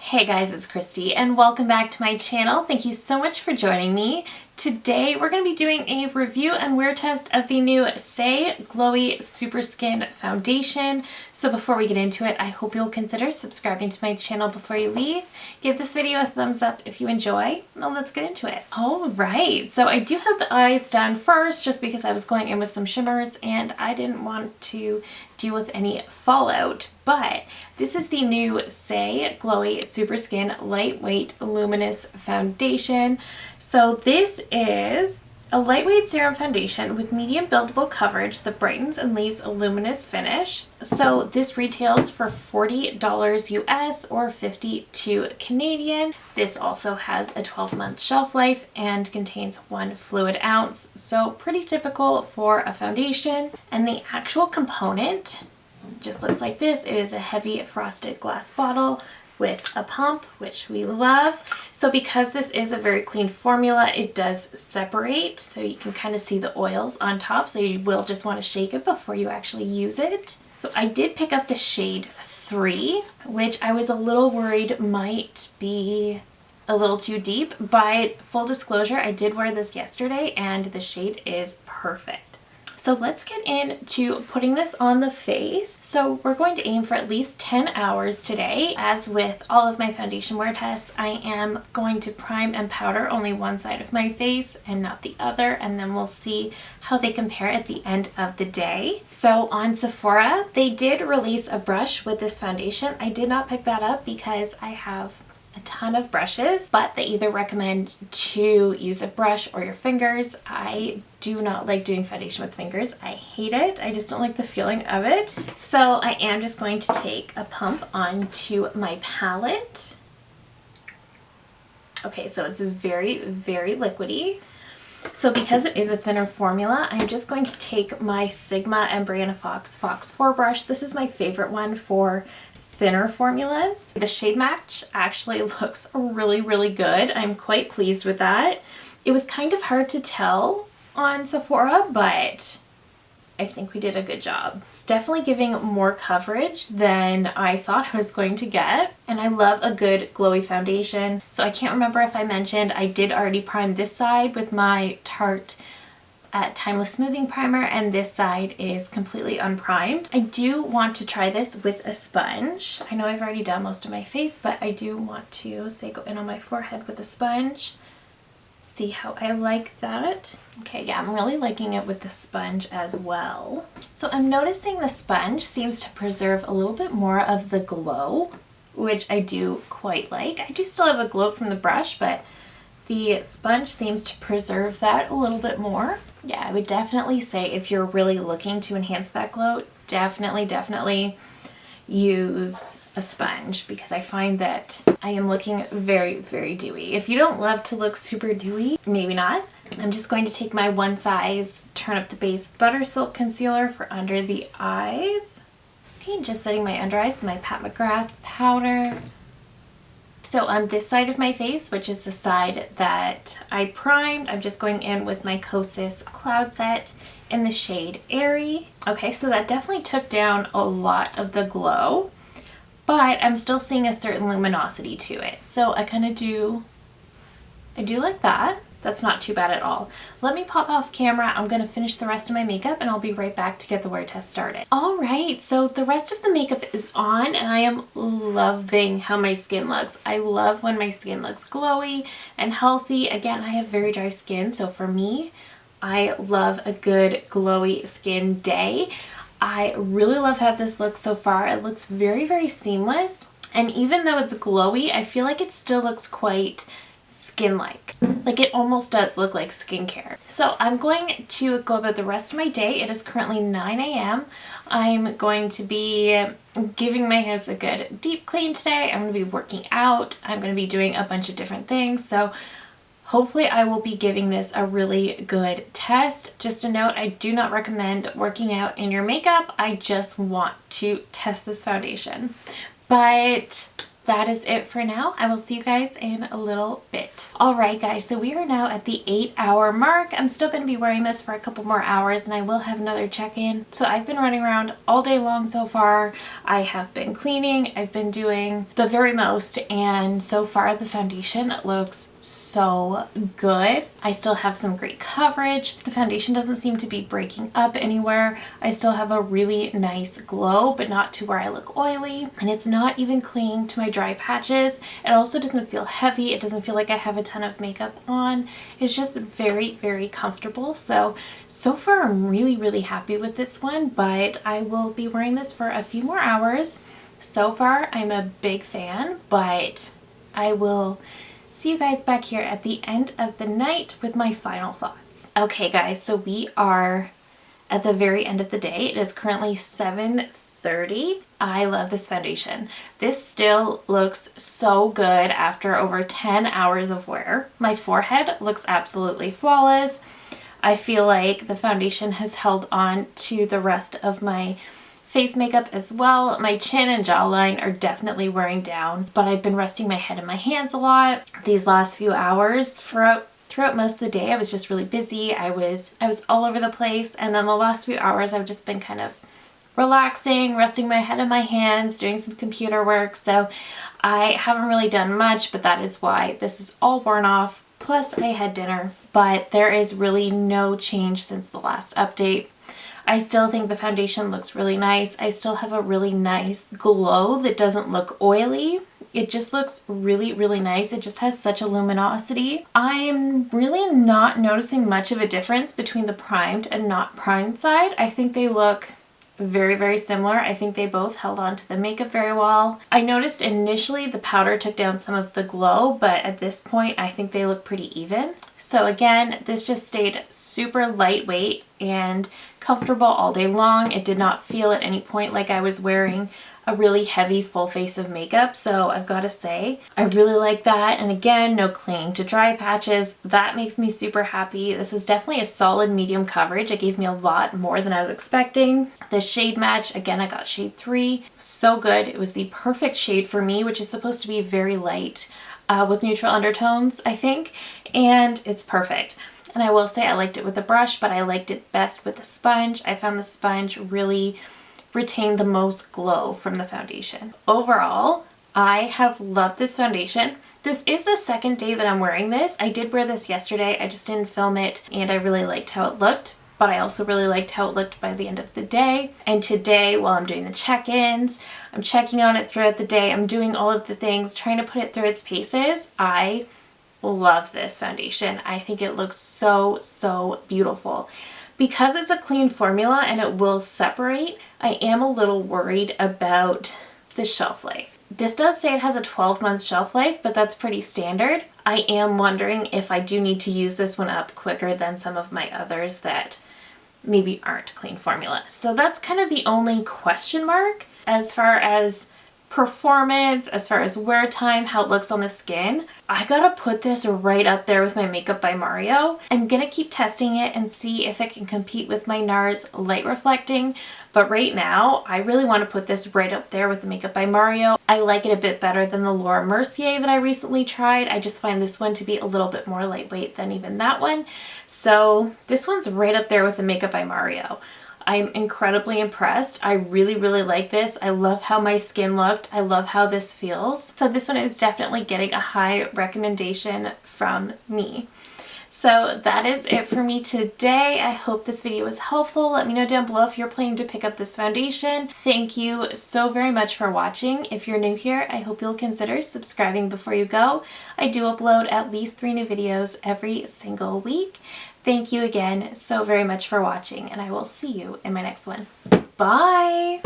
Hey guys, it's Christy and welcome back to my channel. Thank you so much for joining me. Today we're going to be doing a review and wear test of the new Saie Glowy Super Skin Foundation. So before we get into it, I hope you'll consider subscribing to my channel before you leave. Give this video a thumbs up if you enjoy. Now let's get into it. Alright, so I do have the eyes done first just because I was going in with some shimmers and I didn't want to deal with any fallout. But this is the new Saie Glowy Super Skin Lightweight Luminous Foundation. So this is a lightweight serum foundation with medium buildable coverage that brightens and leaves a luminous finish. So this retails for $40 US or 52 Canadian. This also has a 12-month shelf life and contains 1 fluid ounce. So pretty typical for a foundation. And the actual component just looks like this. It is a heavy frosted glass bottle with a pump, which we love. So because this is a very clean formula, it does separate, so you can kind of see the oils on top, so you will just want to shake it before you actually use it. So I did pick up the shade 3, which I was a little worried might be a little too deep, but full disclosure, I did wear this yesterday and the shade is perfect. So let's get into putting this on the face. So we're going to aim for at least 10 hours today. As with all of my foundation wear tests, I am going to prime and powder only one side of my face and not the other, and then we'll see how they compare at the end of the day. So on Sephora, they did release a brush with this foundation. I did not pick that up because I have a ton of brushes, but they either recommend to use a brush or your fingers. I do not like doing foundation with fingers. I hate it. I just don't like the feeling of it. So I am just going to take a pump onto my palette. Okay, so it's very, very liquidy. So because it is a thinner formula, I'm just going to take my Sigma and Brianna Fox 4 brush. This is my favorite one for thinner formulas. The shade match actually looks really, really good. I'm quite pleased with that. It was kind of hard to tell on Sephora, but I think we did a good job. It's definitely giving more coverage than I thought I was going to get. And I love a good glowy foundation. So I can't remember if I mentioned I did already prime this side with my Tarte Timeless Smoothing Primer, and this side is completely unprimed. I do want to try this with a sponge. I know I've already done most of my face, but I do want to, say, go in on my forehead with a sponge. See how I like that. Okay, yeah, I'm really liking it with the sponge as well. So I'm noticing the sponge seems to preserve a little bit more of the glow, which I do quite like. I do still have a glow from the brush, but the sponge seems to preserve that a little bit more. Yeah, I would definitely say if you're really looking to enhance that glow, definitely use a sponge, because I find that I am looking very, very dewy. If you don't love to look super dewy, maybe not. I'm just going to take my One Size Turn Up the Base Butter Silk Concealer for under the eyes. Okay, just setting my under eyes with my Pat McGrath powder. So on this side of my face, which is the side that I primed, I'm just going in with my Kosas Cloud Set in the shade Airy. Okay, so that definitely took down a lot of the glow, but I'm still seeing a certain luminosity to it. So I do like that. That's not too bad at all. Let me pop off camera. I'm going to finish the rest of my makeup and I'll be right back to get the wear test started. All right, so the rest of the makeup is on and I am loving how my skin looks. I love when my skin looks glowy and healthy. Again, I have very dry skin, so for me, I love a good glowy skin day. I really love how this looks so far. It looks very, very seamless. And even though it's glowy, I feel like it still looks quite skin-like. Like it almost does look like skincare. So I'm going to go about the rest of my day. It is currently 9 a.m. I'm going to be giving my house a good deep clean today. I'm going to be working out. I'm going to be doing a bunch of different things. So hopefully I will be giving this a really good test. Just a note, I do not recommend working out in your makeup. I just want to test this foundation. But that is it for now. I will see you guys in a little bit. Alright guys, so we are now at the 8-hour mark. I'm still going to be wearing this for a couple more hours and I will have another check-in. So I've been running around all day long so far. I have been cleaning, I've been doing the very most, and so far the foundation looks so good. I still have some great coverage. The foundation doesn't seem to be breaking up anywhere. I still have a really nice glow, but not to where I look oily, and it's not even clinging to my dry patches. It also doesn't feel heavy. It doesn't feel like I have a ton of makeup on. It's just very, very comfortable. So far I'm really happy with this one, but I will be wearing this for a few more hours. So far I'm a big fan, but I will see you guys back here at the end of the night with my final thoughts. Okay guys, so we are at the very end of the day. It is currently 7:30. I love this foundation. This still looks so good after over 10 hours of wear. My forehead looks absolutely flawless. I feel like the foundation has held on to the rest of my face makeup as well. My chin and jawline are definitely wearing down, but I've been resting my head in my hands a lot these last few hours. Throughout most of the day I was just really busy. I was all over the place, and then the last few hours I've just been kind of relaxing, resting my head in my hands, doing some computer work. So I haven't really done much, but that is why this is all worn off. Plus I had dinner, but there is really no change since the last update. I still think the foundation looks really nice. I still have a really nice glow that doesn't look oily. It just looks really nice. It just has such a luminosity. I'm really not noticing much of a difference between the primed and not primed side. I think they look very similar. I think they both held on to the makeup very well. I noticed initially the powder took down some of the glow, but at this point I think they look pretty even. So again, this just stayed super lightweight and comfortable all day long. It did not feel at any point like I was wearing a really heavy full face of makeup, so I've got to say I really like that. And again, no clinging to dry patches. That makes me super happy. This is definitely a solid medium coverage. It gave me a lot more than I was expecting. The shade match, again, I got shade 3. So good. It was the perfect shade for me, which is supposed to be very light with neutral undertones, I think, and it's perfect. And I will say I liked it with a brush, but I liked it best with a sponge. I found the sponge really retained the most glow from the foundation. Overall, I have loved this foundation. This is the second day that I'm wearing this. I did wear this yesterday, I just didn't film it, and I really liked how it looked, but I also really liked how it looked by the end of the day. And today, while I'm doing the check-ins, I'm checking on it throughout the day, I'm doing all of the things, trying to put it through its paces. I love this foundation. I think it looks so beautiful. Because it's a clean formula and it will separate, I am a little worried about the shelf life. This does say it has a 12-month shelf life, but that's pretty standard. I am wondering if I do need to use this one up quicker than some of my others that maybe aren't clean formula. So that's kind of the only question mark as far as performance, as far as wear time, how it looks on the skin. I gotta put this right up there with my Makeup by Mario. I'm gonna keep testing it and see if it can compete with my NARS Light Reflecting, but right now I really want to put this right up there with the Makeup by Mario. I like it a bit better than the Laura Mercier that I recently tried. I just find this one to be a little bit more lightweight than even that one. So this one's right up there with the Makeup by Mario. I'm incredibly impressed. I really like this. I love how my skin looked. I love how this feels. So this one is definitely getting a high recommendation from me. So that is it for me today. I hope this video was helpful. Let me know down below if you're planning to pick up this foundation. Thank you so very much for watching. If you're new here, I hope you'll consider subscribing before you go. I do upload at least 3 new videos every single week. Thank you again so very much for watching, and I will see you in my next one. Bye!